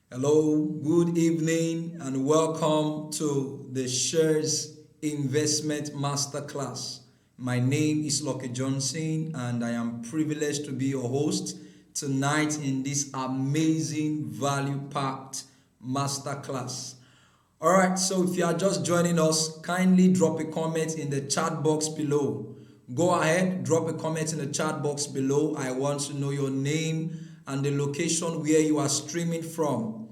Hello, good evening, and welcome to the Shares Investment Masterclass. My name is Lucky Johnson, and I am privileged to be your host tonight in this amazing value packed masterclass. All right, so if you are just joining us, kindly drop a comment in the chat box below. Go ahead, drop a comment in the chat box below. I want to know your name and the location where you are streaming from.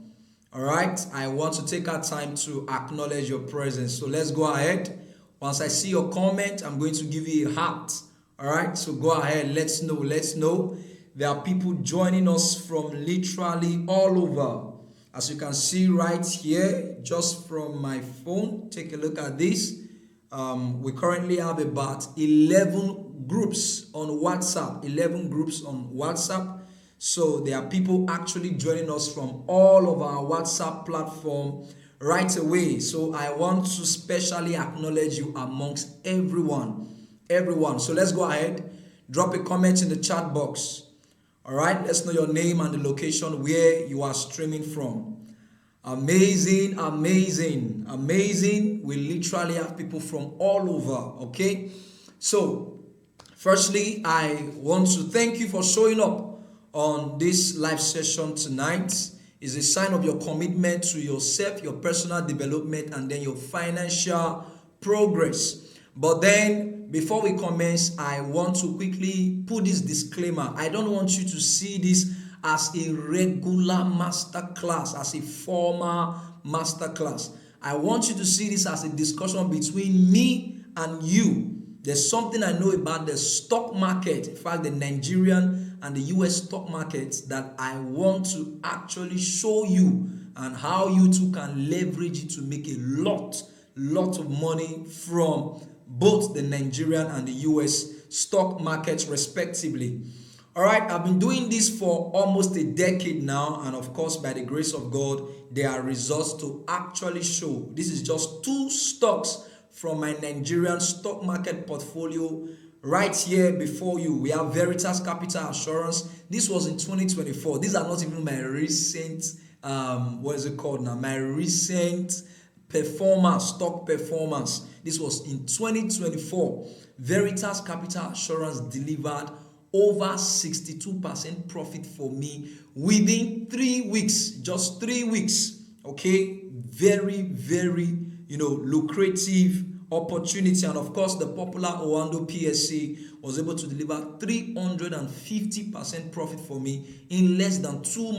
All right, I want to take our time to acknowledge your presence. So let's go ahead. Once I see your comment, I'm going to give you a heart. All right, so go ahead. Let's know. Let's know. There are people joining us from literally all over. As you can see right here, just from my phone, take a look at this. We currently have about 11 groups on WhatsApp. 11 groups on WhatsApp. So there are people actually joining us from all of our WhatsApp platform right away. So I want to specially acknowledge you amongst everyone. Everyone. So let's go ahead. Drop a comment in the chat box. All right. Let's know your name and the location where you are streaming from. Amazing, amazing, amazing. We literally have people from all over. Okay. So, firstly, I want to thank you for showing up on this live session tonight. Is a sign of your commitment to yourself, your personal development, and then your financial progress. But then, before we commence, I want to quickly put this disclaimer. I don't want you to see this as a regular masterclass, as a formal masterclass. I want you to see this as a discussion between me and you. There's something I know about the stock market, in fact, the Nigerian and the US stock markets, that I want to actually show you, and how you too can leverage it to make a lot of money from both the Nigerian and the US stock markets respectively. All right, I've been doing this for almost a decade now, and of course, by the grace of God, there are results to actually show. This is just two stocks from my Nigerian stock market portfolio right here before you. We have Veritas Capital Assurance. This was in 2024. These are not even my recent, what is it called now? My recent performance, stock performance. This was in 2024. Veritas Capital Assurance delivered over 62% profit for me within 3 weeks, just 3 weeks. Okay, very lucrative opportunity. And of course, the popular Owando PSC was able to deliver 350% profit for me in less than 2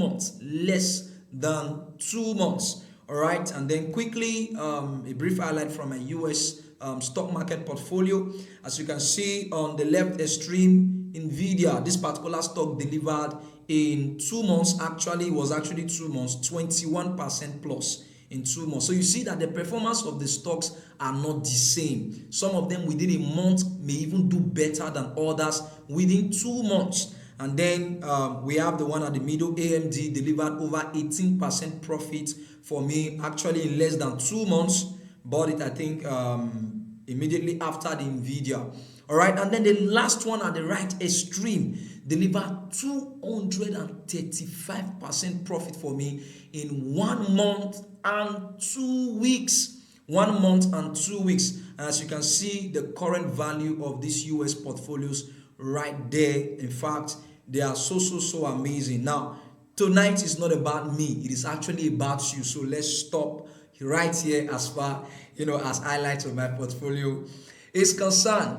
months. All right, and then quickly a brief highlight from my US stock market portfolio. As you can see on the left extreme, Nvidia, this particular stock delivered in 2 months. Actually, it was actually 2 months, 21% plus in 2 months. So you see that the performance of the stocks are not the same. Some of them within a month may even do better than others within 2 months. And then we have the one at the middle, AMD, delivered over 18% profit for me, actually in less than 2 months. Bought it, I think, immediately after the Nvidia. All right, and then the last one at the right extreme delivered 235% profit for me in 1 month and 2 weeks. 1 month and 2 weeks. And as you can see, the current value of these US portfolios right there. In fact, they are so amazing. Now, tonight is not about me. It is actually about you. So let's stop right here as far, as highlights of my portfolio is concerned.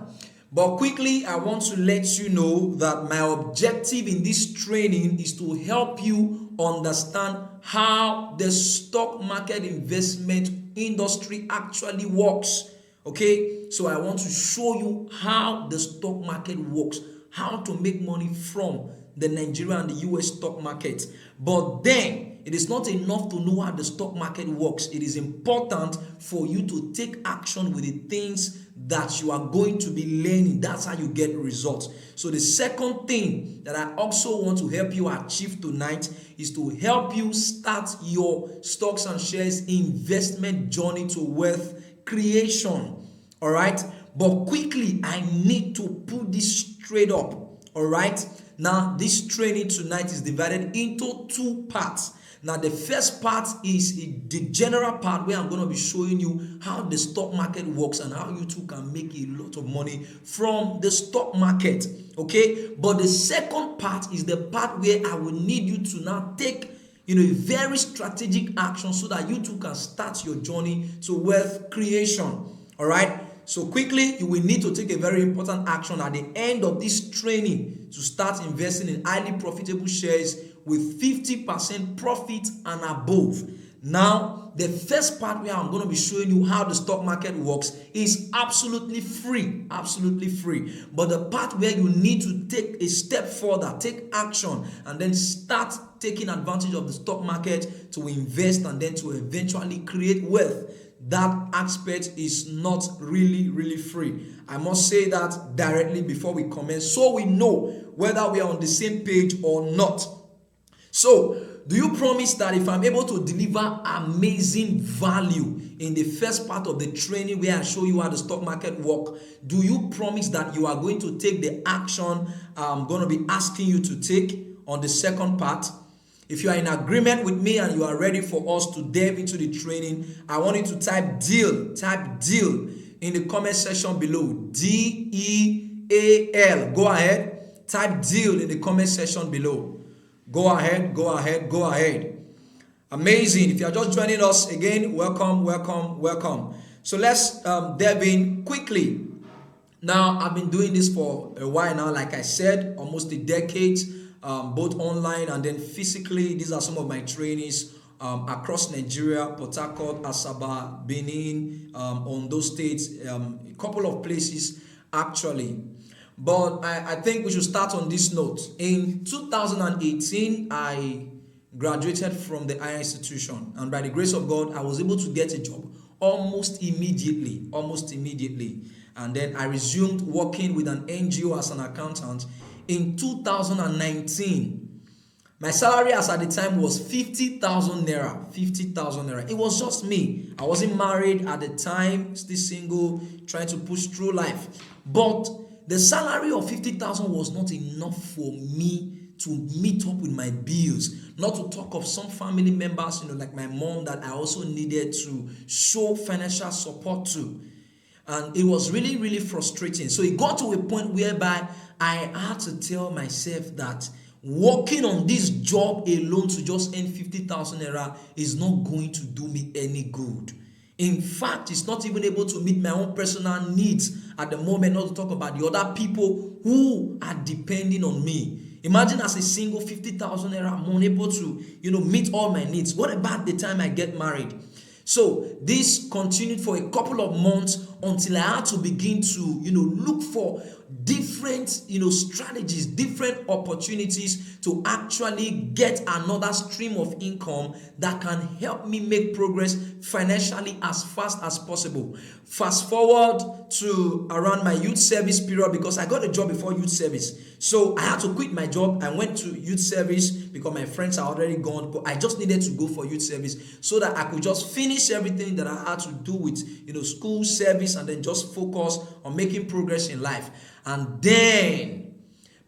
But quickly, I want to let you know that my objective in this training is to help you understand how the stock market investment industry actually works. Okay, so I want to show you how the stock market works, how to make money from the Nigerian and the US stock market. But then, it is not enough to know how the stock market works. It is important for you to take action with the things that you are going to be learning. That's how you get results. So the second thing that I also want to help you achieve tonight is to help you start your stocks and shares investment journey to wealth creation. All right, but quickly, I need to put this straight up. All right, Now, this training tonight is divided into two parts. Now, the first part is the general part where I'm going to be showing you how the stock market works and how you too can make a lot of money from the stock market. Okay, but the second part is the part where I will need you to now take a very strategic action so that you too can start your journey to wealth creation. All right. So quickly, you will need to take a very important action at the end of this training to start investing in highly profitable shares with 50% profit and above. Now, the first part where I'm going to be showing you how the stock market works is absolutely free, absolutely free. But the part where you need to take a step further, take action, and then start taking advantage of the stock market to invest and then to eventually create wealth, that aspect is not really free. I must say that directly before we commence so we know whether we are on the same page or not. So, do you promise that if I'm able to deliver amazing value in the first part of the training where I show you how the stock market works, do you promise that you are going to take the action I'm going to be asking you to take on the second part? If you are in agreement with me and you are ready for us to delve into the training, I want you to type deal in the comment section below. DEAL. Go ahead. Type deal in the comment section below. Go ahead. Amazing. If you are just joining us again, welcome. So let's delve in quickly. Now, I've been doing this for a while now, like I said, almost a decade. Both online and then physically. These are some of my trainees across Nigeria, Port Harcourt, Asaba, Benin, Ondo States, a couple of places actually. But I think we should start on this note. In 2018, I graduated from the higher institution, and by the grace of God, I was able to get a job almost immediately. And then I resumed working with an NGO as an accountant. In 2019, my salary as at the time was 50,000 naira. It was just me. I wasn't married at the time, still single, trying to push through life. But the salary of 50,000 was not enough for me to meet up with my bills. Not to talk of some family members, like my mom, that I also needed to show financial support to. And it was really frustrating. So it got to a point whereby I had to tell myself that working on this job alone to just earn 50,000 naira is not going to do me any good. In fact, it's not even able to meet my own personal needs at the moment, not to talk about the other people who are depending on me. Imagine as a single 50,000 naira, I'm unable to, meet all my needs. What about the time I get married? So this continued for a couple of months until I had to begin to, look for different, strategies, different opportunities to actually get another stream of income that can help me make progress financially as fast as possible. Fast forward to around my youth service period, because I got a job before youth service. So I had to quit my job. I went to youth service because my friends are already gone, but I just needed to go for youth service so that I could just finish everything that I had to do with, school service, and then just focus on making progress in life. And then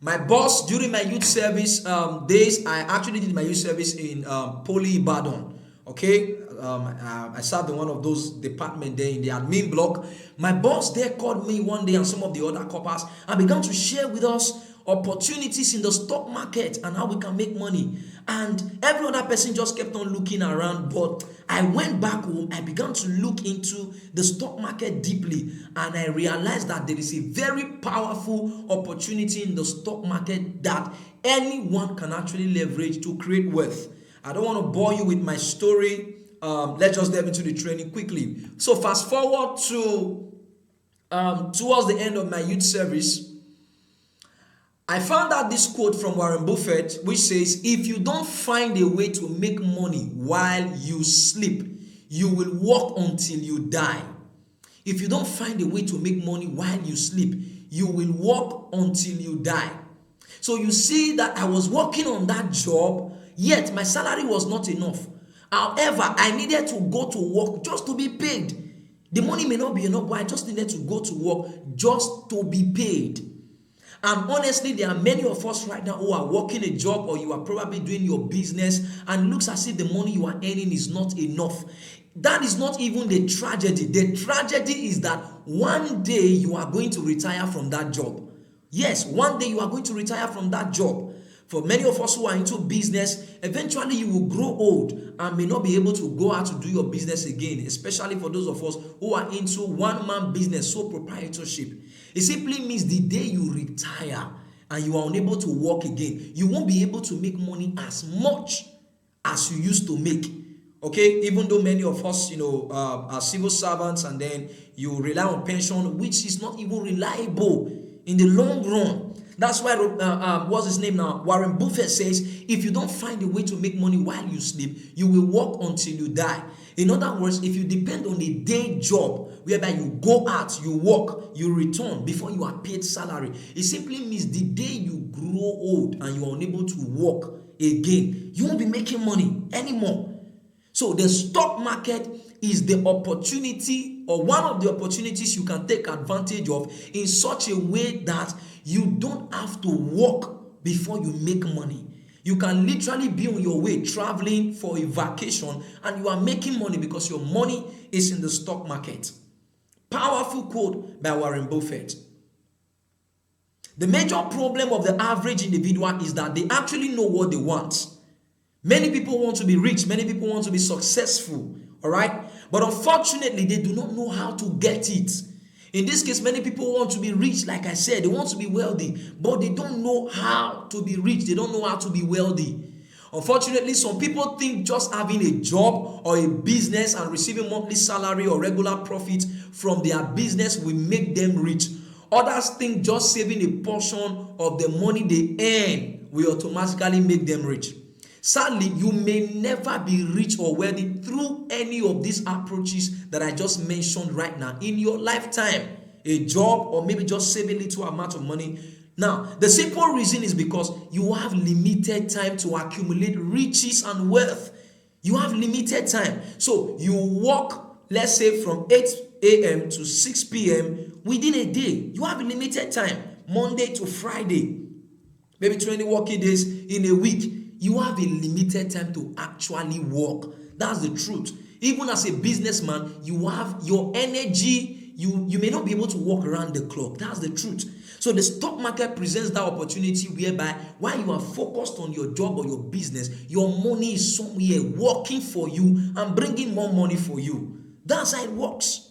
my boss, during my youth service days, I actually did my youth service in Poly Ibadan. Okay, I served in one of those departments there in the admin block. My boss there called me one day and some of the other coppers and began to share with us opportunities in the stock market and how we can make money. And every other person just kept on looking around. But I went back home, I began to look into the stock market deeply, and I realized that there is a very powerful opportunity in the stock market that anyone can actually leverage to create wealth. I don't want to bore you with my story. Let's just delve into the training quickly. So fast forward to towards the end of my youth service, I found out this quote from Warren Buffett, which says, if you don't find a way to make money while you sleep, you will work until you die. If you don't find a way to make money while you sleep, you will work until you die. So you see that I was working on that job, yet my salary was not enough. However, I needed to go to work just to be paid. The money may not be enough, but I just needed to go to work just to be paid. And honestly, there are many of us right now who are working a job, or you are probably doing your business, and it looks as if the money you are earning is not enough. That is not even the tragedy. The tragedy is that one day you are going to retire from that job. Yes, one day you are going to retire from that job. For many of us who are into business, eventually you will grow old and may not be able to go out to do your business again, especially for those of us who are into one-man business, sole proprietorship. It simply means the day you retire and you are unable to work again, you won't be able to make money as much as you used to make. Okay, even though many of us, are civil servants, and then you rely on pension, which is not even reliable in the long run. That's why, what's his name now? Warren Buffett says, if you don't find a way to make money while you sleep, you will work until you die. In other words, if you depend on a day job whereby you go out, you work, you return before you are paid salary, it simply means the day you grow old and you are unable to work again, you won't be making money anymore. So the stock market is the opportunity, or one of the opportunities you can take advantage of in such a way that you don't have to work before you make money. You can literally be on your way traveling for a vacation and you are making money because your money is in the stock market. Powerful quote by Warren Buffett. The major problem of the average individual is that they actually know what they want. Many people want to be rich. Many people want to be successful. All right. But unfortunately, they do not know how to get it. In this case, many people want to be rich. Like I said, they want to be wealthy, but they don't know how to be rich. They don't know how to be wealthy. Unfortunately, some people think just having a job or a business and receiving monthly salary or regular profit from their business will make them rich. Others think just saving a portion of the money they earn will automatically make them rich. Sadly, you may never be rich or wealthy through any of these approaches that I just mentioned right now in your lifetime. A job, or maybe just saving a little amount of money. Now, the simple reason is because you have limited time to accumulate riches and wealth. You have limited time. So you work, let's say, from 8 a.m. to 6 p.m. within a day. You have a limited time, Monday to Friday, maybe 20 working days in a week. You have a limited time to actually work. That's the truth. Even as a businessman, you have your energy. You may not be able to walk around the clock. That's the truth. So the stock market presents that opportunity whereby while you are focused on your job or your business, your money is somewhere working for you and bringing more money for you. That's how it works.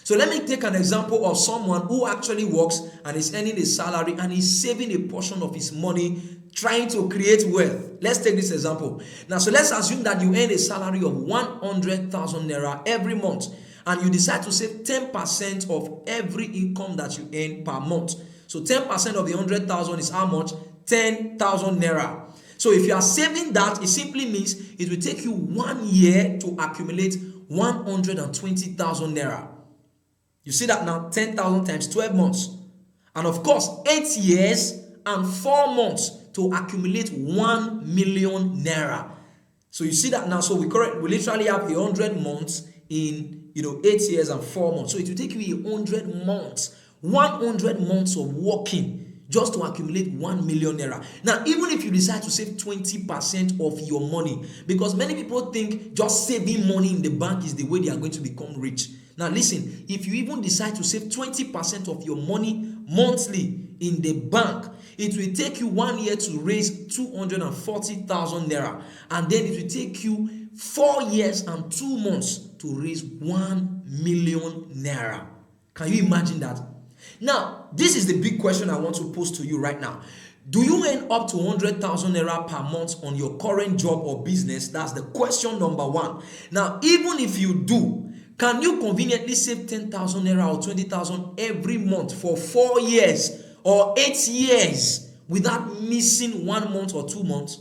So let me take an example of someone who actually works and is earning a salary and is saving a portion of his money trying to create wealth. Let's take this example. Now, so let's assume that you earn a salary of 100,000 naira every month and you decide to save 10% of every income that you earn per month. So 10% of the 100,000 is how much? 10,000 naira. So if you are saving that, it simply means it will take you 1 year to accumulate 120,000 naira. You see that now? 10,000 times 12 months. And of course, 8 years and 4 months to accumulate 1 million naira. So you see that now. So we literally have 100 months in 8 years and 4 months. So it will take you 100 months, 100 months of working just to accumulate 1 million naira. Now, even if you decide to save 20% of your money, because many people think just saving money in the bank is the way they are going to become rich. Now listen, if you even decide to save 20% of your money monthly in the bank, it will take you 1 year to raise 240,000 naira, and then it will take you 4 years and 2 months to raise 1 million naira. Can you imagine that? Now, this is the big question I want to pose to you right now. Do you earn up to 100,000 naira per month on your current job or business? That's the question number one. Now, even if you do, can you conveniently save 10,000 naira or 20,000 every month for 4 years or 8 years without missing 1 month or 2 months?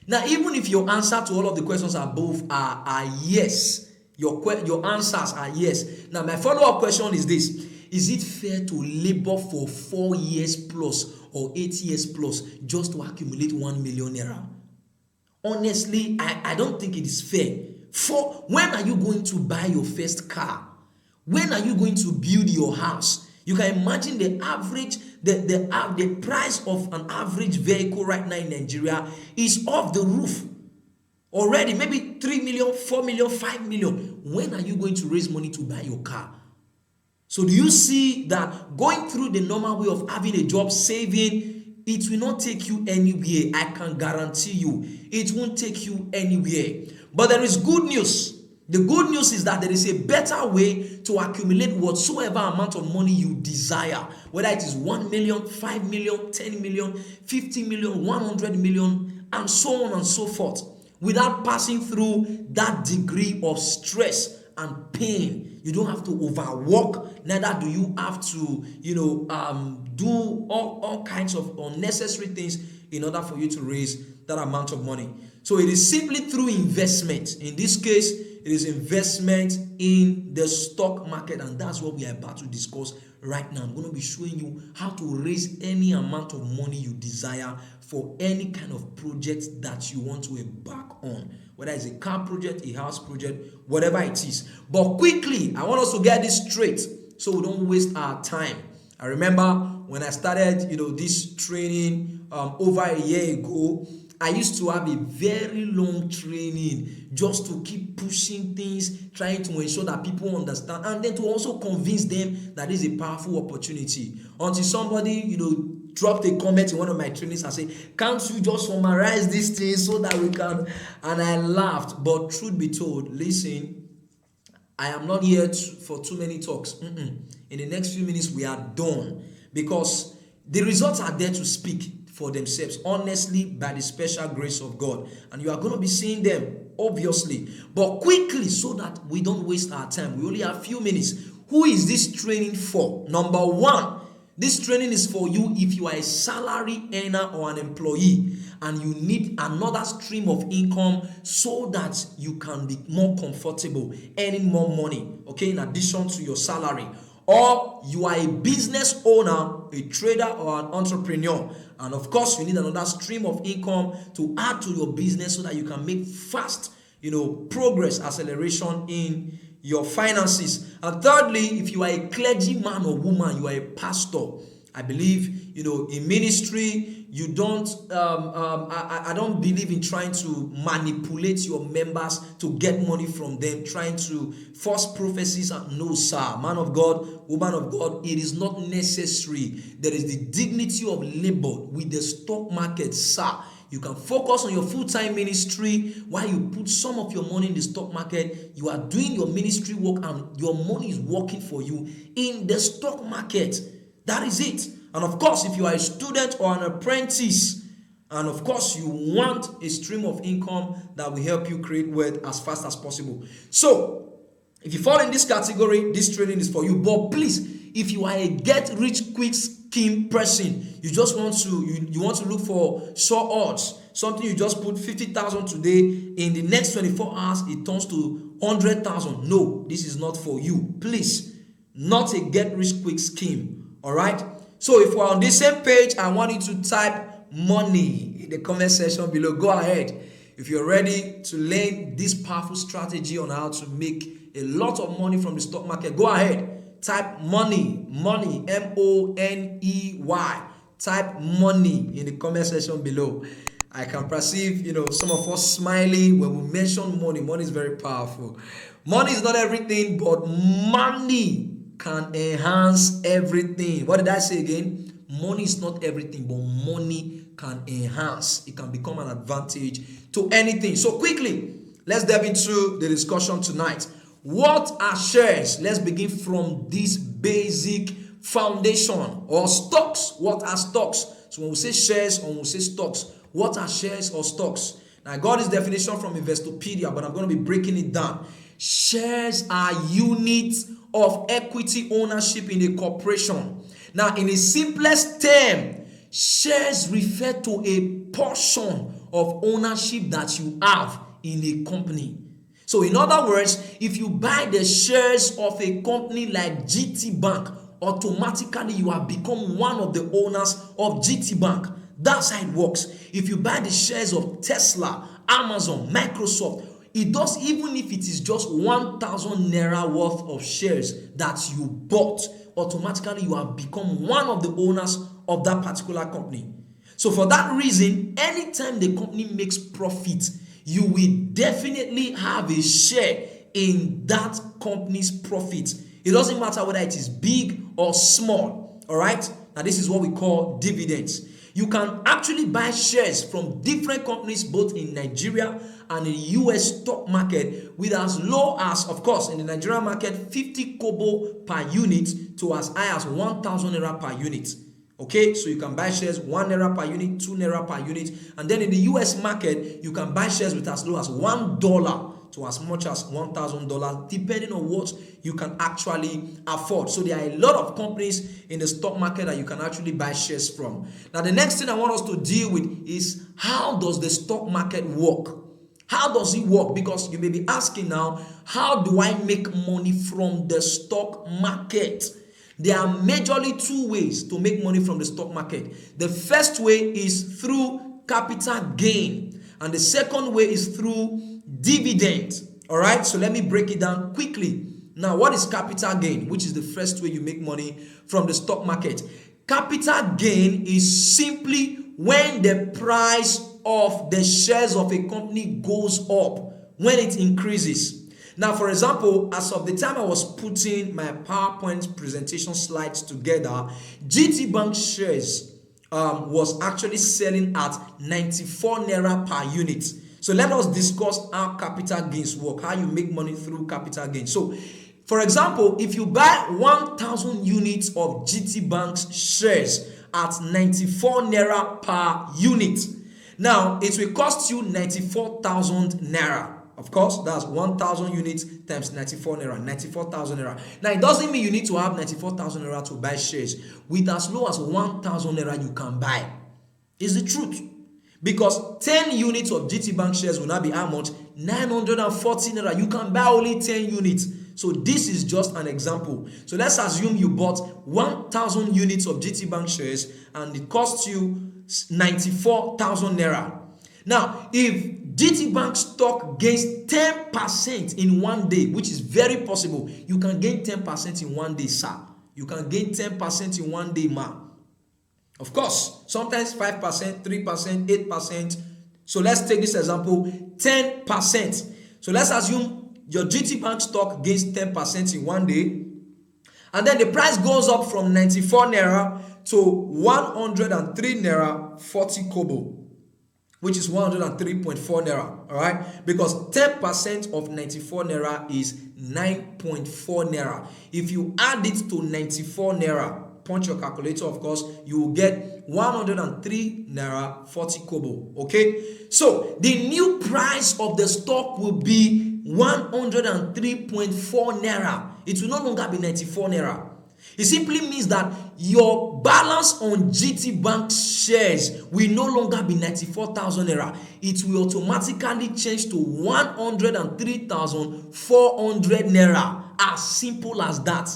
Now, even if your answer to all of the questions above are yes, your answers are yes. Now, my follow-up question is this. Is it fair to labor for 4 years plus or 8 years plus just to accumulate 1 million naira? Honestly, I don't think it is fair. When are you going to buy your first car? When are you going to build your house? You can imagine the average, the price of an average vehicle right now in Nigeria is off the roof already. Maybe 3 million, 4 million, 5 million. When are you going to raise money to buy your car? So do you see that going through the normal way of having a job, saving, it will not take you anywhere? I can guarantee you, it won't take you anywhere. But there is good news. The good news is that there is a better way to accumulate whatsoever amount of money you desire, whether it is 1 million, 5 million, 10 million, 50 million, 100 million, and so on and so forth, without passing through that degree of stress and pain. You don't have to overwork, neither do you have to, do all kinds of unnecessary things in order for you to raise that amount of money. So it is simply through investment. In this case, it is investment in the stock market, and that's what we are about to discuss right now. I'm going to be showing you how to raise any amount of money you desire for any kind of project that you want to embark on, whether it's a car project, a house project, whatever it is. But quickly, I want us to get this straight so we don't waste our time. I remember when I started, this training over a year ago, I used to have a very long training just to keep pushing things, trying to ensure that people understand, and then to also convince them that this is a powerful opportunity. Until somebody, dropped a comment in one of my trainings and said, "Can't you just summarize these things so that we can?" And I laughed. But truth be told, listen, I am not here for too many talks. In the next few minutes, we are done, because the results are there to speak for themselves, honestly, by the special grace of God. And you are going to be seeing them, obviously. But quickly, so that we don't waste our time, we only have a few minutes. Who is this training for? Number one, this training is for you if you are a salary earner or an employee and you need another stream of income so that you can be more comfortable earning more money, okay, in addition to your salary. Or you are a business owner, a trader, or an entrepreneur, and of course you need another stream of income to add to your business so that you can make fast, progress, acceleration in your finances. And thirdly, if you are a clergyman or woman, you are a pastor. I believe, in ministry, you don't, I don't believe in trying to manipulate your members to get money from them, trying to force prophecies. No, sir. Man of God, woman of God, it is not necessary. There is the dignity of labor with the stock market, sir. You can focus on your full-time ministry while you put some of your money in the stock market. You are doing your ministry work and your money is working for you in the stock market. That is it. And of course, if you are a student or an apprentice, and of course you want a stream of income that will help you create wealth as fast as possible. So, if you fall in this category, this training is for you. But please, if you are a get-rich-quick scheme person, you just want to you want to look for sure odds, something you just put 50,000 today, in the next 24 hours it turns to 100,000. No, this is not for you. Please, not a get-rich-quick scheme. All right. So if we're on the same page, I want you to type money in the comment section below. Go ahead. If you're ready to learn this powerful strategy on how to make a lot of money from the stock market, go ahead. Type money, money, type money in the comment section below. I can perceive, some of us smiling when we mention money. Money is very powerful. Money is not everything, but money can enhance everything. What did I say again? Money is not everything, but money can enhance. It can become an advantage to anything. So quickly, let's dive into the discussion tonight. What are shares? Let's begin from this basic foundation. Or stocks. What are stocks? So when we say shares or when we say stocks, what are shares or stocks? Now I got this definition from Investopedia, but I'm going to be breaking it down. Shares are units of equity ownership in a corporation. Now, in the simplest term, shares refer to a portion of ownership that you have in a company. So, in other words, if you buy the shares of a company like GT Bank, automatically you have become one of the owners of GT Bank. That's how it works. If you buy the shares of Tesla, Amazon, Microsoft, it does, even if it is just 1,000 naira worth of shares that you bought, automatically you have become one of the owners of that particular company. So for that reason, anytime the company makes profit, you will definitely have a share in that company's profit. It doesn't matter whether it is big or small. All right. Now this is what we call dividends. You can actually buy shares from different companies both in Nigeria and in the US stock market with as low as, of course, in the Nigerian market, 50 kobo per unit to as high as 1,000 naira per unit. Okay, so you can buy shares 1 naira per unit, 2 naira per unit, and then in the US market, you can buy shares with as low as $1 to as much as $1,000, depending on what you can actually afford. So there are a lot of companies in the stock market that you can actually buy shares from. Now, the next thing I want us to deal with is, how does the stock market work? How does it work? Because you may be asking now, how do I make money from the stock market? There are majorly two ways to make money from the stock market. The first way is through capital gain, and the second way is through dividend. All right, so let me break it down quickly. Now, what is capital gain, which is the first way you make money from the stock market? Capital gain is simply when the price of the shares of a company goes up, when it increases. Now, for example, as of the time I was putting my PowerPoint presentation slides together, GT Bank shares was actually selling at 94 naira per unit. So let us discuss how capital gains work, how you make money through capital gains. So, for example, if you buy 1,000 units of GT Bank's shares at 94 naira per unit, now it will cost you 94,000 naira. Of course, that's 1,000 units times 94 naira, 94,000 naira. Now, it doesn't mean you need to have 94,000 naira to buy shares. With as low as 1,000 naira, you can buy. It's the truth. Because 10 units of GT Bank shares will now be how much? 940 naira. You can buy only 10 units. So this is just an example. So let's assume you bought 1,000 units of GT Bank shares and it cost you 94,000 naira. Now, if GT Bank stock gains 10% in one day, which is very possible, you can gain 10% in one day, sir. You can gain 10% in one day, ma. Of course, sometimes 5%, 3%, 8%. So let's take this example, 10%. So let's assume your GT Bank stock gains 10% in one day, and then the price goes up from 94 naira to 103 naira 40 kobo, which is 103.4 naira, all right? Because 10% of 94 naira is 9.4 naira. If you add it to 94 naira, punch your calculator, of course, you will get 103 naira 40 kobo, okay? So the new price of the stock will be 103.4 naira. It will no longer be 94 naira. It simply means that your balance on GT Bank shares will no longer be 94,000 naira. It will automatically change to 103,400 naira. As simple as that.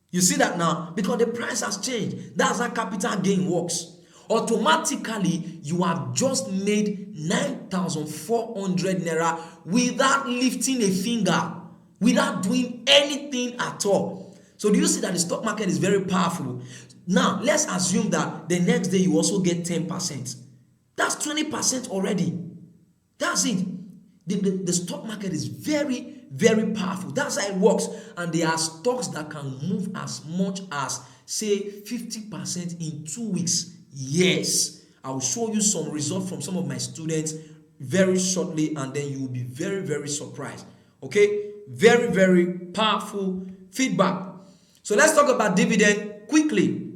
You see that now? Because the price has changed. That's how capital gain works. Automatically, you have just made 9,400 naira without lifting a finger, without doing anything at all. So do you see that the stock market is very powerful? Now, let's assume that the next day you also get 10%. That's 20% already. That's it. The stock market is very, very powerful. That's how it works. And there are stocks that can move as much as, say, 50% in 2 weeks. Yes. I will show you some results from some of my students very shortly, and then you will be very, very surprised. Okay? Very, very powerful feedback. So let's talk about dividend quickly.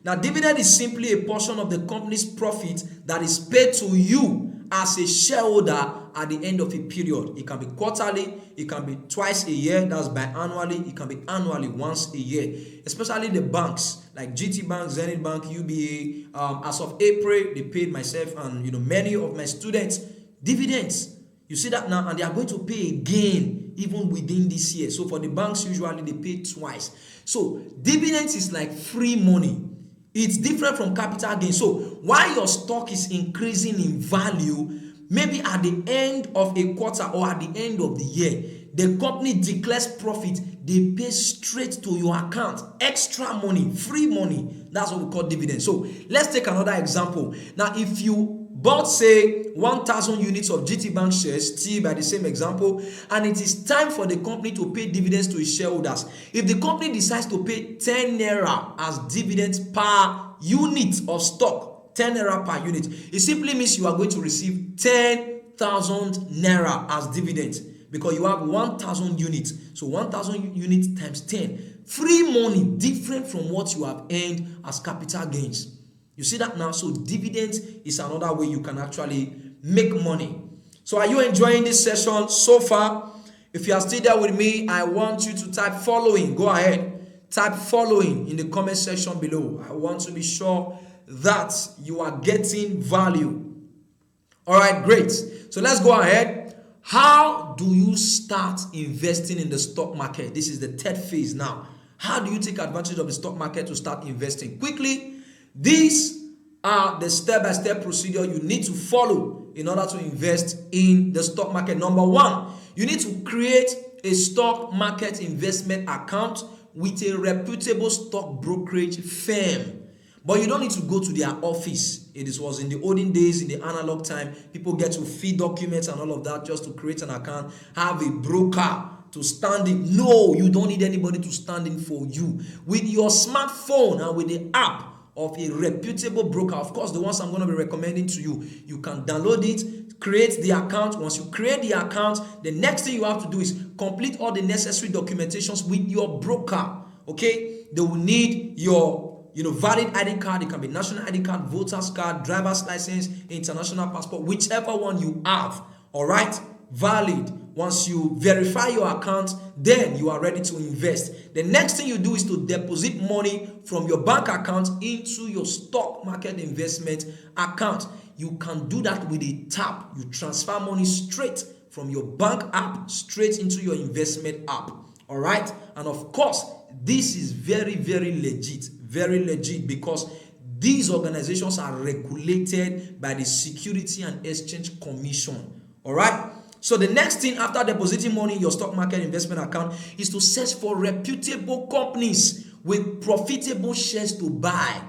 Now, dividend is simply a portion of the company's profit that is paid to you as a shareholder at the end of a period. It can be quarterly, it can be twice a year, that's biannually, it can be annually, once a year. Especially the banks like GT Bank, Zenith Bank, UBA. As of April, they paid myself and many of my students dividends. You see that now, and they are going to pay again even within this year. So for the banks, usually they pay twice. So dividends is like free money. It's different from capital gain. So while your stock is increasing in value, maybe at the end of a quarter or at the end of the year, the company declares profit, they pay straight to your account. Extra money, free money. That's what we call dividend. So let's take another example. Now, if you bought, say, 1,000 units of GT Bank shares, still by the same example, and it is time for the company to pay dividends to its shareholders. If the company decides to pay 10 naira as dividends per unit of stock, 10 naira per unit, it simply means you are going to receive 10,000 naira as dividends because you have 1,000 units. So 1,000 units times 10. Free money, different from what you have earned as capital gains. You see that now? So dividends is another way you can actually make money. So are you enjoying this session so far? If you are still there with me, I want you to type following. Go ahead. Type following in the comment section below. I want to be sure that you are getting value. All right, great. So let's go ahead. How do you start investing in the stock market? This is the third phase now. How do you take advantage of the stock market to start investing? Quickly, these are the step-by-step procedure you need to follow in order to invest in the stock market. Number one, you need to create a stock market investment account with a reputable stock brokerage firm. But you don't need to go to their office. It was in the olden days, in the analog time, people get to feed documents and all of that just to create an account, have a broker to stand in. No, you don't need anybody to stand in for you. With your smartphone and with the app of a reputable broker, of course, the ones I'm going to be recommending to you, you can download it, create the account. Once you create the account, the next thing you have to do is complete all the necessary documentations with your broker. Okay, they will need your valid ID card. It can be national ID card, voter's card, driver's license, international passport, whichever one you have. All right, valid. Once you verify your account, then you are ready to invest. The next thing you do is to deposit money from your bank account into your stock market investment account. You can do that with a tap. You transfer money straight from your bank app straight into your investment app. All right, and of course, this is very, very legit because these organizations are regulated by the Security and Exchange Commission. All right. So the next thing after depositing money in your stock market investment account is to search for reputable companies with profitable shares to buy.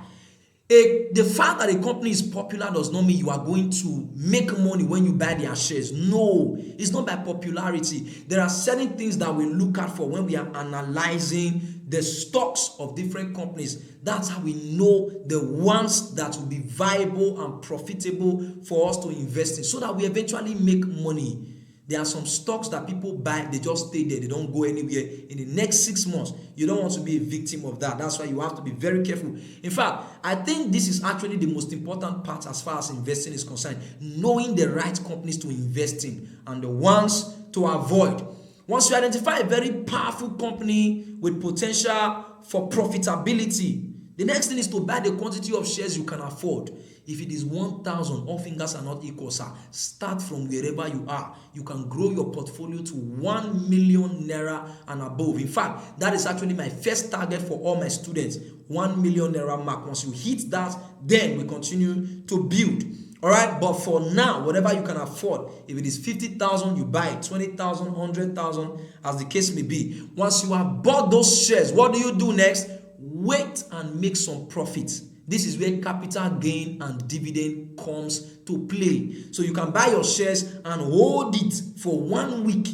The fact that a company is popular does not mean you are going to make money when you buy their shares. No, it's not by popularity. There are certain things that we look out for when we are analyzing the stocks of different companies. That's how we know the ones that will be viable and profitable for us to invest in so that we eventually make money. There are some stocks that people buy, they just stay there, they don't go anywhere. In the next 6 months, you don't want to be a victim of that. That's why you have to be very careful. In fact, I think this is actually the most important part as far as investing is concerned. Knowing the right companies to invest in and the ones to avoid. Once you identify a very powerful company with potential for profitability, the next thing is to buy the quantity of shares you can afford. If it is 1,000, all fingers are not equal, sir. Start from wherever you are. You can grow your portfolio to 1 million naira and above. In fact, that is actually my first target for all my students. 1 million naira mark. Once you hit that, then we continue to build. All right, but for now, whatever you can afford, if it is 50,000, you buy it, 20,000, 100,000, as the case may be. Once you have bought those shares, what do you do next? Wait and make some profit. This is where capital gain and dividend comes to play. So you can buy your shares and hold it for 1 week.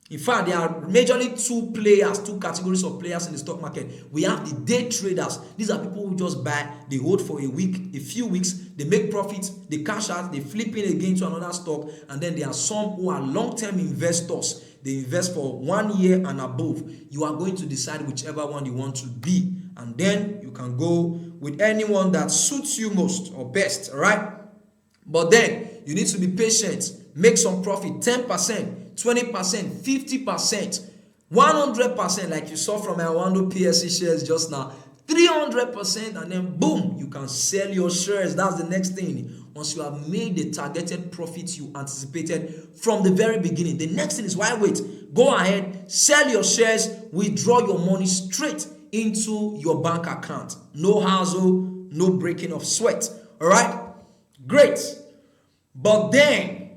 In fact, there are majorly two categories of players in the stock market. We have the day traders. These are people who just buy, they hold for a week, a few weeks, they make profits, they cash out, they flip in again to another stock. And then there are some who are long-term investors. They invest for 1 year and above. You are going to decide whichever one you want to be. And then you can go with anyone that suits you most or best, all right? But then you need to be patient, make some profit, 10%, 20%, 50%, 100%, like you saw from my Wando PSC shares just now, 300%, and then boom, you can sell your shares. That's the next thing. Once you have made the targeted profit you anticipated from the very beginning, the next thing is, why wait? Go ahead, sell your shares, withdraw your money straight into your bank account. No hassle, no breaking of sweat. All right, great. But then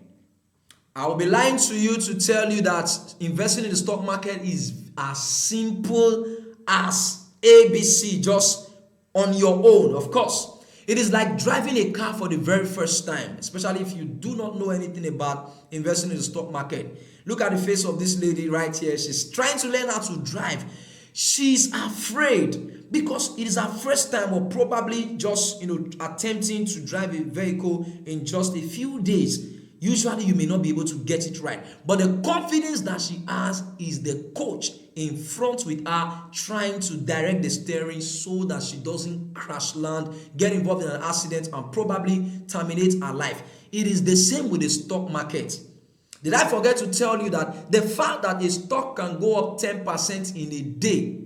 I will be lying to you to tell you that investing in the stock market is as simple as ABC, just on your own. Of course, it is like driving a car for the very first time, especially if you do not know anything about investing in the stock market. Look at the face of this lady right here. She's trying to learn how to drive. She's afraid because it is her first time, or probably just attempting to drive a vehicle in just a few days. Usually you may not be able to get it right, but the confidence that she has is the coach in front with her trying to direct the steering so that she doesn't crash land, get involved in an accident, and probably terminate her life. It is the same with the stock market. Did I forget to tell you that the fact that a stock can go up 10% in a day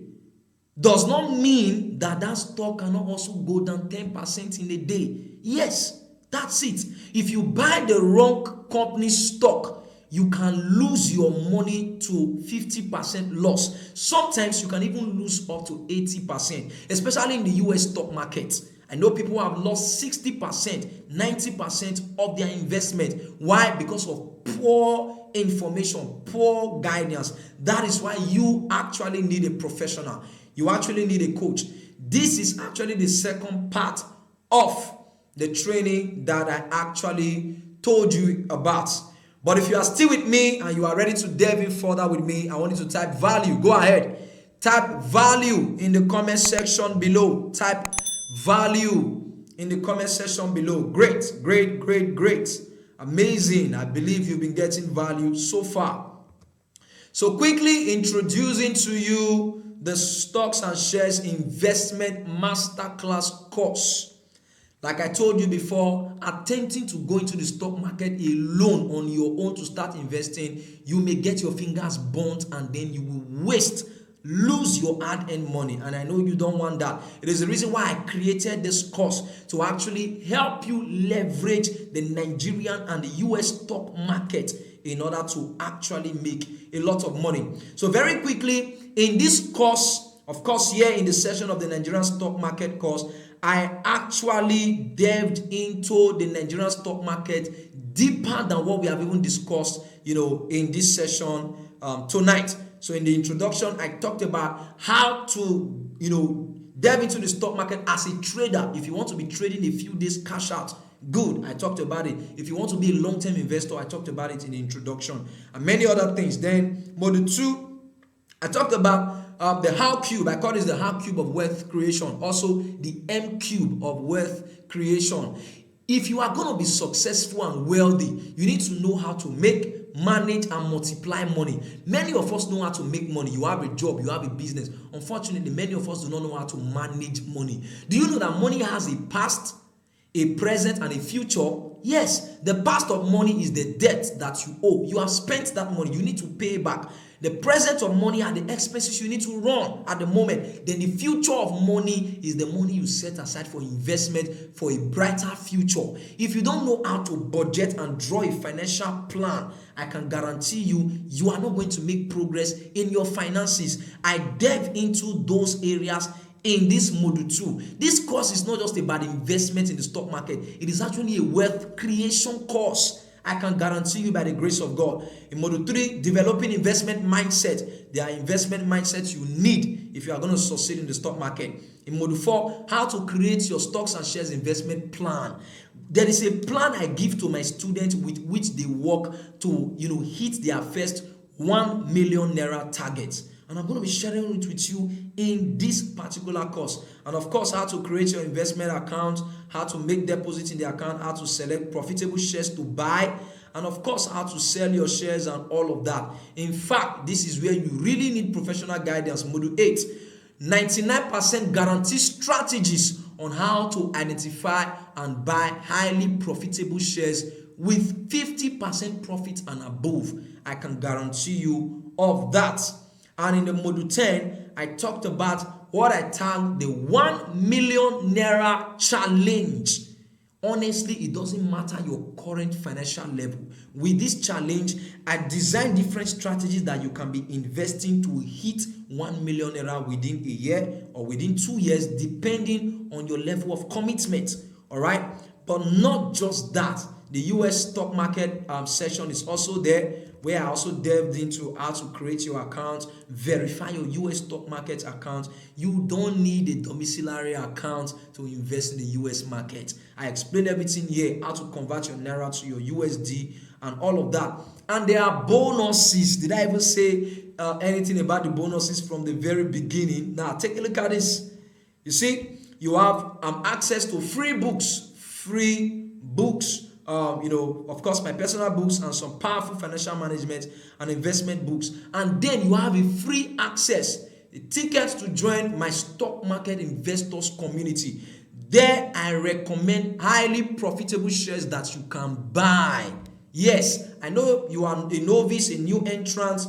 does not mean that that stock cannot also go down 10% in a day? Yes, that's it. If you buy the wrong company stock, you can lose your money to 50% loss. Sometimes you can even lose up to 80%, especially in the US stock market. I know people have lost 60%, 90% of their investment. Why? Because of poor information, poor guidance. That is why you actually need a professional. You actually need a coach. This is actually the second part of the training that I actually told you about. But if you are still with me and you are ready to delve in further with me, I want you to type value. Go ahead. Type value in the comment section below. Type value in the comment section below. Great, great, great, great. Amazing. I believe you've been getting value so far. So quickly introducing to you the Stocks and Shares Investment Masterclass course. Like I told you before, attempting to go into the stock market alone on your own to start investing, you may get your fingers burnt and then you will lose your hard-earned money. And I know you don't want that. It is the reason why I created this course, to actually help you leverage the Nigerian and the US stock market in order to actually make a lot of money. So very quickly, in this course, of course, here in the session of the Nigerian stock market course, I actually delved into the Nigerian stock market deeper than what we have even discussed, in this session tonight. So in the introduction, I talked about how to, delve into the stock market as a trader. If you want to be trading a few days cash out, good, I talked about it. If you want to be a long-term investor, I talked about it in the introduction, and many other things. Then module 2, I talked about the how cube. I call this the how cube of wealth creation. Also the M cube of wealth creation. If you are going to be successful and wealthy, you need to know how to make, manage, and multiply money. Many of us know how to make money. You have a job, you have a business. Unfortunately, many of us do not know how to manage money. Do you know that money has a past, a present, and a future? Yes, the past of money is the debt that you owe. You have spent that money. You need to pay back. The present of money are the expenses you need to run at the moment. Then the future of money is the money you set aside for investment for a brighter future. If you don't know how to budget and draw a financial plan, I can guarantee you are not going to make progress in your finances. I delve into those areas in this module 2. This course is not just about investment in the stock market. It is actually a wealth creation course. I can guarantee you by the grace of God. In module 3, developing investment mindset. There are investment mindsets you need if you are going to succeed in the stock market. In module 4, how to create your stocks and shares investment plan. There is a plan I give to my students with which they work to, hit their first 1 million naira target. And I'm going to be sharing it with you in this particular course. And of course, how to create your investment account, how to make deposits in the account, how to select profitable shares to buy, and of course, how to sell your shares and all of that. In fact, this is where you really need professional guidance. Module 8, 99% guarantee strategies on how to identify and buy highly profitable shares with 50% profit and above. I can guarantee you of that. And in the module 10, I talked about what I tagged the 1 million naira challenge. Honestly, it doesn't matter your current financial level. With this challenge, I designed different strategies that you can be investing to hit 1 million naira within a year or within 2 years, depending on your level of commitment. All right. But not just that. The US stock market session is also there, where I also delved into how to create your account, verify your US stock market account. You don't need a domiciliary account to invest in the US market. I explained everything here, how to convert your Naira to your USD and all of that. And there are bonuses. Did I even say anything about the bonuses from the very beginning? Now, take a look at this. You see, you have access to free books, of course, my personal books and some powerful financial management and investment books. And then you have a free access, a ticket to join my stock market investors community. There, I recommend highly profitable shares that you can buy. Yes, I know you are a novice, a new entrant.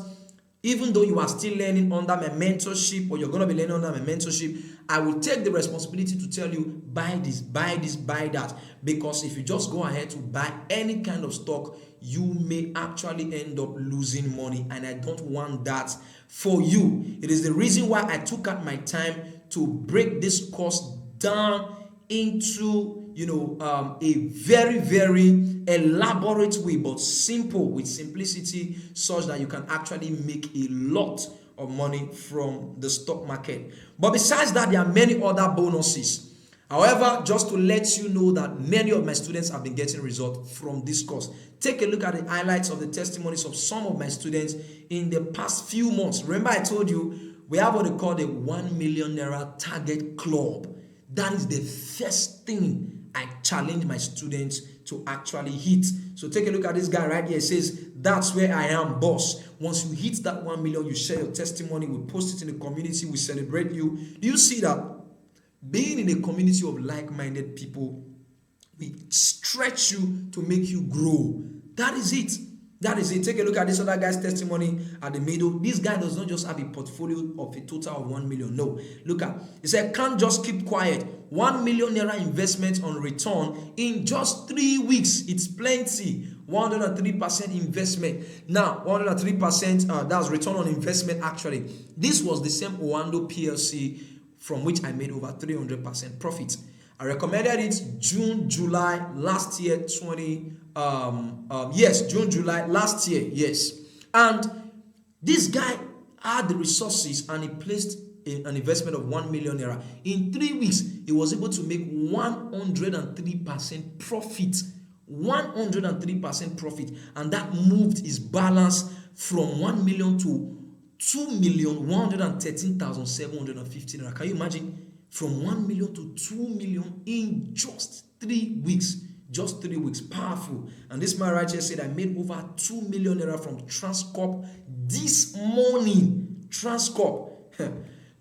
Even though you are still learning under my mentorship, or you're going to be learning under my mentorship, I will take the responsibility to tell you, buy this, buy this, buy that. Because if you just go ahead to buy any kind of stock, you may actually end up losing money. And I don't want that for you. It is the reason why I took out my time to break this course down into a very, very elaborate way, but simple, with simplicity, such that you can actually make a lot of money from the stock market. But besides that, there are many other bonuses. However, just to let you know that many of my students have been getting results from this course. Take a look at the highlights of the testimonies of some of my students in the past few months. Remember, I told you we have what they call the 1 million Naira target club. That is the first thing I challenge my students to actually hit. So take a look at this guy right here. It says, that's where I am, boss. Once you hit that 1 million, you share your testimony, we post it in the community, we celebrate you. Do you see that? Being in a community of like-minded people, we stretch you to make you grow. That is it. That is it. Take a look at this other guy's testimony at the middle. This guy does not just have a portfolio of a total of 1 million. No. Look at. He said, can't just keep quiet. 1 million Naira investment on return in just 3 weeks. It's plenty. 103% investment. Now, 103%, that's return on investment actually. This was the same Owando PLC from which I made over 300% profit. I recommended it June, July last year, June, July last year, yes. And this guy had the resources and he placed an investment of 1 million Naira. In 3 weeks, he was able to make 103% profit. 103% profit. And that moved his balance from 1 million to 2,113,750 Naira. Can you imagine? From 1 million to 2 million in just 3 weeks. Just 3 weeks. Powerful. And this man right here said, I made over 2 million Naira from Transcorp this morning. Transcorp.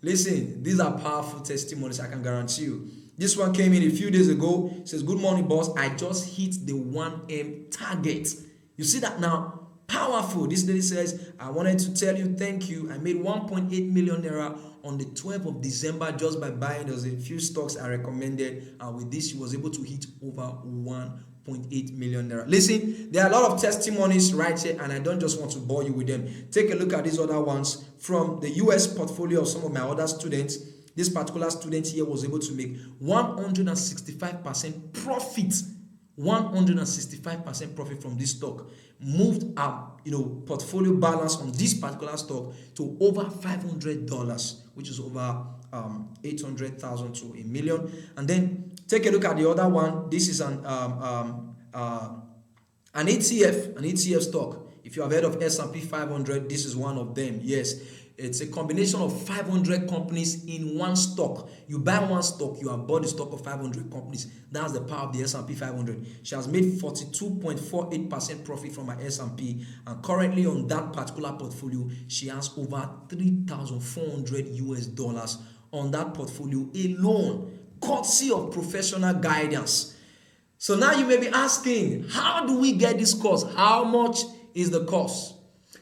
Listen, these are powerful testimonies, I can guarantee you. This one came in a few days ago. It says, good morning, boss. I just hit the 1M target. You see that now? Powerful. This lady says, I wanted to tell you thank you. I made 1.8 million Naira on the 12th of December just by buying. There was a few stocks I recommended. And with this, she was able to hit over 1.8 million Naira. Listen, there are a lot of testimonies right here, and I don't just want to bore you with them. Take a look at these other ones from the US portfolio of some of my other students. This particular student here was able to make 165% profit. 165% profit from this stock. Moved up, portfolio balance on this particular stock to over $500, which is over 800,000 to a million. And then take a look at the other one. This is an ETF stock. If you have heard of S&P 500, this is one of them. Yes. It's a combination of 500 companies in one stock. You buy one stock, you have bought the stock of 500 companies. That's the power of the S&P 500. She has made 42.48% profit from her S&P, and currently on that particular portfolio, she has over $3,400 on that portfolio alone, courtesy of professional guidance. So now you may be asking, how do we get this course? How much is the course?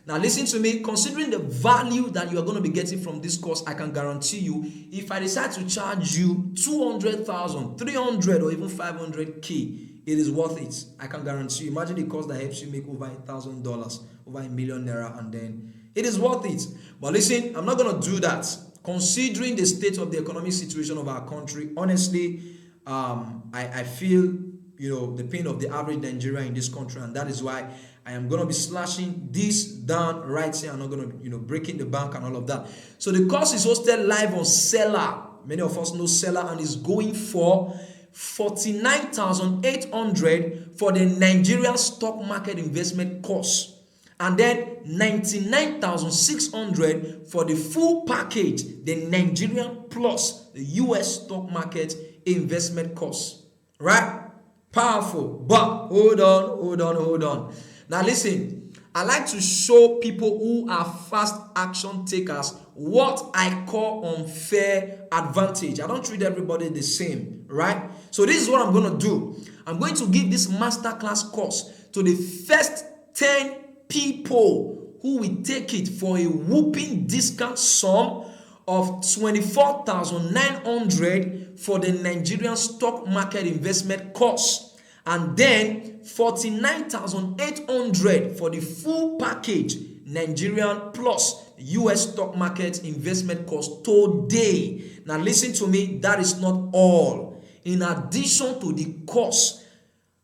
Now listen to me, considering the value that you are going to be getting from this course, I can guarantee you, if I decide to charge you 200,000, 300 or even 500K, it is worth it. I can guarantee you. Imagine the course that helps you make over $1,000, over $1 million Naira, and then it is worth it. But listen, I'm not going to do that. Considering the state of the economic situation of our country, honestly, I feel the pain of the average Nigerian in this country, and that is why I am going to be slashing this down right here. I'm not going to, breaking the bank and all of that. So the course is hosted live on Seller. Many of us know Seller, and is going for 49,800 for the Nigerian stock market investment course, and then 99,600 for the full package, the Nigerian plus the US stock market investment course. Right? Powerful. But hold on. Now listen, I like to show people who are fast action takers what I call unfair advantage. I don't treat everybody the same, right? So this is what I'm going to do. I'm going to give this masterclass course to the first 10 people who will take it for a whooping discount sum of 24,900 for the Nigerian stock market investment course, and then 49,800 for the full package Nigerian plus US stock market investment course today. Now listen to me, that is not all. In addition to the course,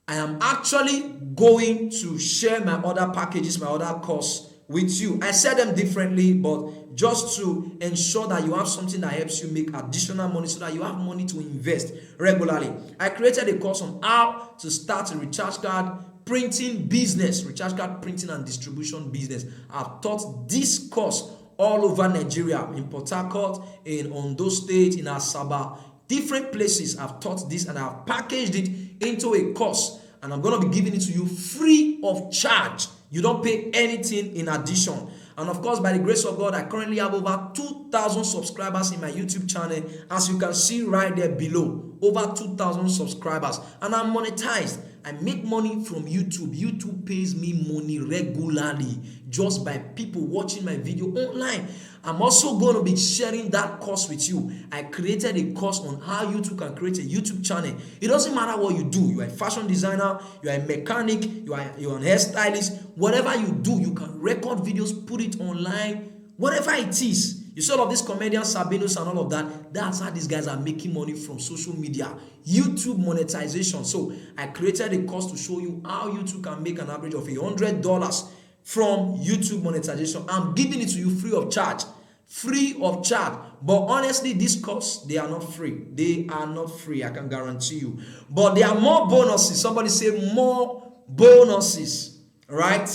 I am actually going to share my other packages, my other course with you. I said them differently, but just to ensure that you have something that helps you make additional money so that you have money to invest regularly. I created a course on how to start a recharge card printing business, recharge card printing and distribution business. I've taught this course all over Nigeria, in Port Harcourt, in Ondo State, in Asaba, different places. I've taught this and I've packaged it into a course, and I'm going to be giving it to you free of charge. You don't pay anything in addition. And of course, by the grace of God, I currently have over 2,000 subscribers in my YouTube channel. As you can see right there below, over 2,000 subscribers. And I'm monetized. I make money from YouTube. YouTube pays me money regularly just by people watching my video online. I'm also going to be sharing that course with you. I created a course on how you too can create a YouTube channel. It doesn't matter what you do. You are a fashion designer, you are a mechanic, you're an hairstylist. Whatever you do, you can record videos, put it online, whatever it is. You saw all of these comedians, Sabinos and all of that. That's how these guys are making money from social media, YouTube monetization. So I created a course to show you how YouTube can make an average of $100 from YouTube monetization. I'm giving it to you free of charge. Free of charge. But honestly, this course, they are not free. They are not free, I can guarantee you. But there are more bonuses. Somebody say more bonuses. Right?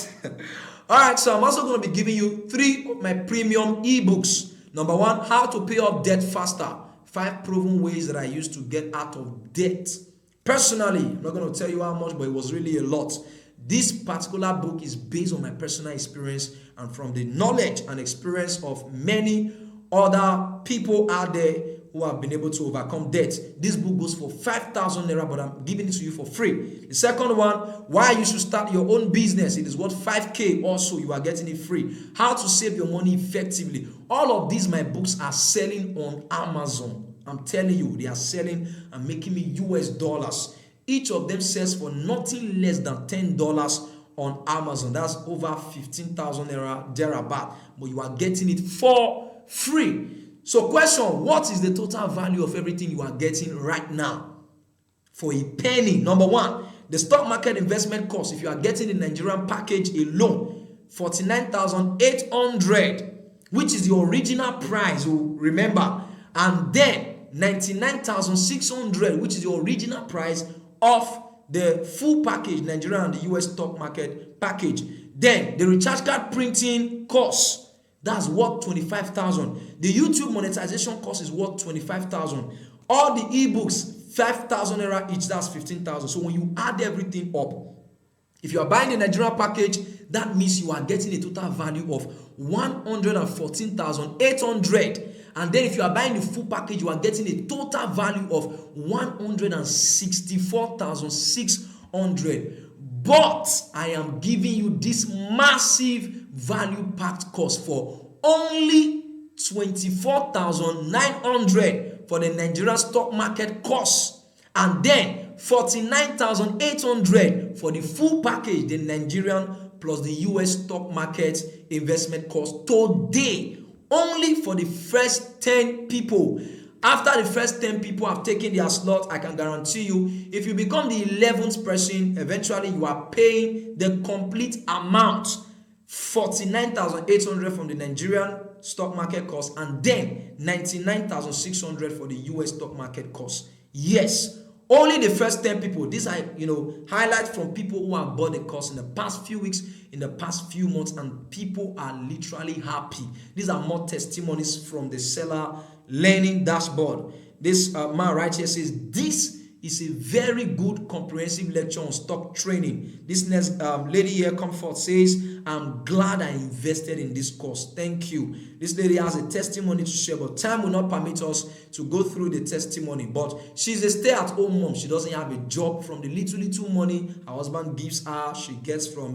Alright, so I'm also going to be giving you 3 of my premium ebooks. Number 1, how to pay off debt faster. 5 proven ways that I used to get out of debt. Personally, I'm not going to tell you how much, but it was really a lot. This particular book is based on my personal experience and from the knowledge and experience of many other people out there who have been able to overcome debt. This book goes for 5,000 naira, but I'm giving it to you for free. The second one, why you should start your own business. It is worth 5K also. You are getting it free. How to save your money effectively. All of these, my books are selling on Amazon. I'm telling you, they are selling and making me US dollars. Each of them sells for nothing less than $10 on Amazon. That's over 15,000 naira thereabout. But you are getting it for free. So question, what is the total value of everything you are getting right now? For a penny. Number 1, the stock market investment course. If you are getting the Nigerian package alone, 49,800, which is the original price, remember. And then 99,600, which is the original price of the full package, Nigeria and the US stock market package. Then the recharge card printing course, that's worth 25,000. The YouTube monetization course is worth 25,000. All the ebooks, 5,000 naira each, that's 15,000. So when you add everything up, if you are buying the Nigerian package, that means you are getting a total value of 114,800. And then if you are buying the full package, you are getting a total value of 164,600. But I am giving you this massive value-packed course for only 24,900 for the Nigerian stock market course. And then 49,800 for the full package, the Nigerian plus the US stock market investment course today. Only for the first 10 people. After the first 10 people have taken their slot, I can guarantee you, if you become the 11th person, eventually you are paying the complete amount, 49,800 from the Nigerian stock market course, and then 99,600 for the US stock market course. Yes, only the first 10 people. These are, highlights from people who have bought the course in the past few weeks, in the past few months, and people are literally happy. These are more testimonies from the seller learning dashboard. This man right here says, this is a very good comprehensive lecture on stock trading. This next lady here, Comfort, says, I'm glad I invested in this course. Thank you. This lady has a testimony to share, but time will not permit us to go through the testimony. But she's a stay-at-home mom. She doesn't have a job. From the little money her husband gives her, she gets from,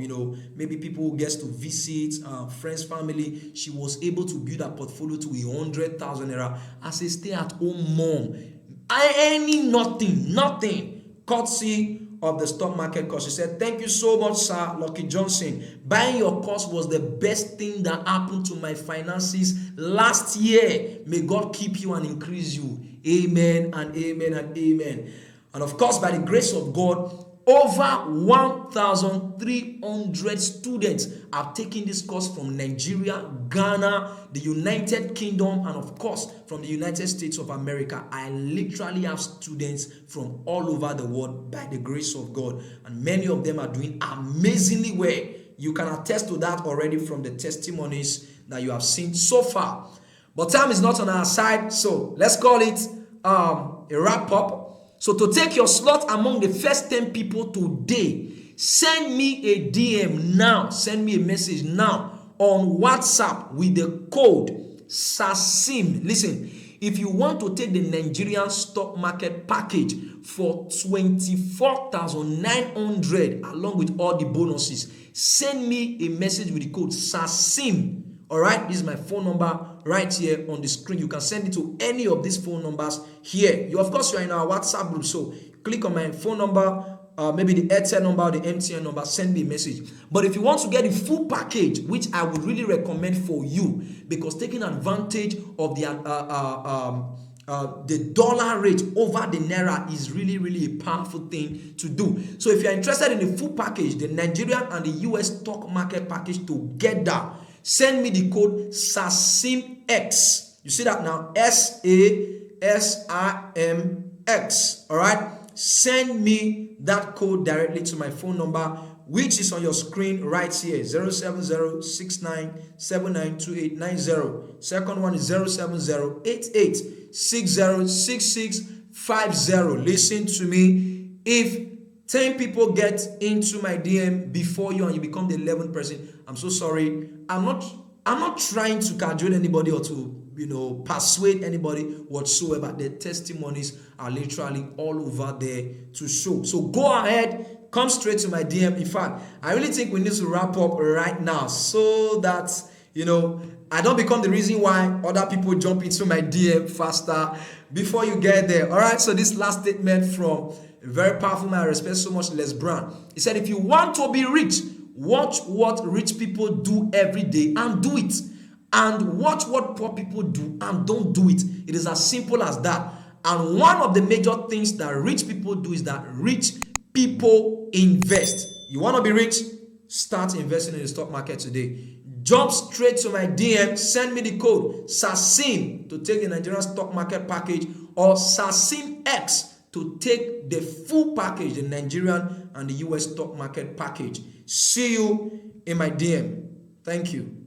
maybe people who gets to visit, friends, family. She was able to build a portfolio to 100,000 naira as a stay-at-home mom. Nothing, courtesy of the stock market course. She said, thank you so much, Sir Lucky Johnson. Buying your course was the best thing that happened to my finances last year. May God keep you and increase you. Amen and amen and amen. And of course, by the grace of God, over 1,300 students have taken this course from Nigeria, Ghana, the United Kingdom, and of course from the United States of America. I literally have students from all over the world by the grace of God, and many of them are doing amazingly well. You can attest to that already from the testimonies that you have seen so far. But time is not on our side, so let's call it a wrap up. So to take your slot among the first 10 people today, send me a DM now. Send me a message now on WhatsApp with the code SASIM. Listen, if you want to take the Nigerian stock market package for 24,900 along with all the bonuses, send me a message with the code SASIM. All right, this is my phone number right here on the screen. You can send it to any of these phone numbers here. Of course, you are in our WhatsApp group, so click on my phone number, maybe the Airtel number, the MTN number, send me a message. But if you want to get the full package, which I would really recommend for you, because taking advantage of the dollar rate over the naira is really a powerful thing to do. So if you're interested in the full package, the Nigerian and the US stock market package together, send me the code SASIMX. You see that now? SASIMX. All right? Send me that code directly to my phone number, which is on your screen right here, 07069792890. Second one is 07088606650. Listen to me. If 10 people get into my DM before you and you become the 11th person, I'm so sorry. I'm not trying to cajole anybody or to persuade anybody whatsoever. The testimonies are literally all over there to show. So go ahead, come straight to my DM. In fact, I really think we need to wrap up right now so that I don't become the reason why other people jump into my DM faster before you get there. All right, so this last statement from a very powerful man I respect so much, Les Brown. He said, if you want to be rich, watch what rich people do every day and do it. And watch what poor people do and don't do it. It is as simple as that. And one of the major things that rich people do is that rich people invest. You want to be rich? Start investing in the stock market today. Jump straight to my DM. Send me the code SASIM to take the Nigerian stock market package, or SASIMX to take the full package, the Nigerian and the US stock market package. See you in my DM. Thank you.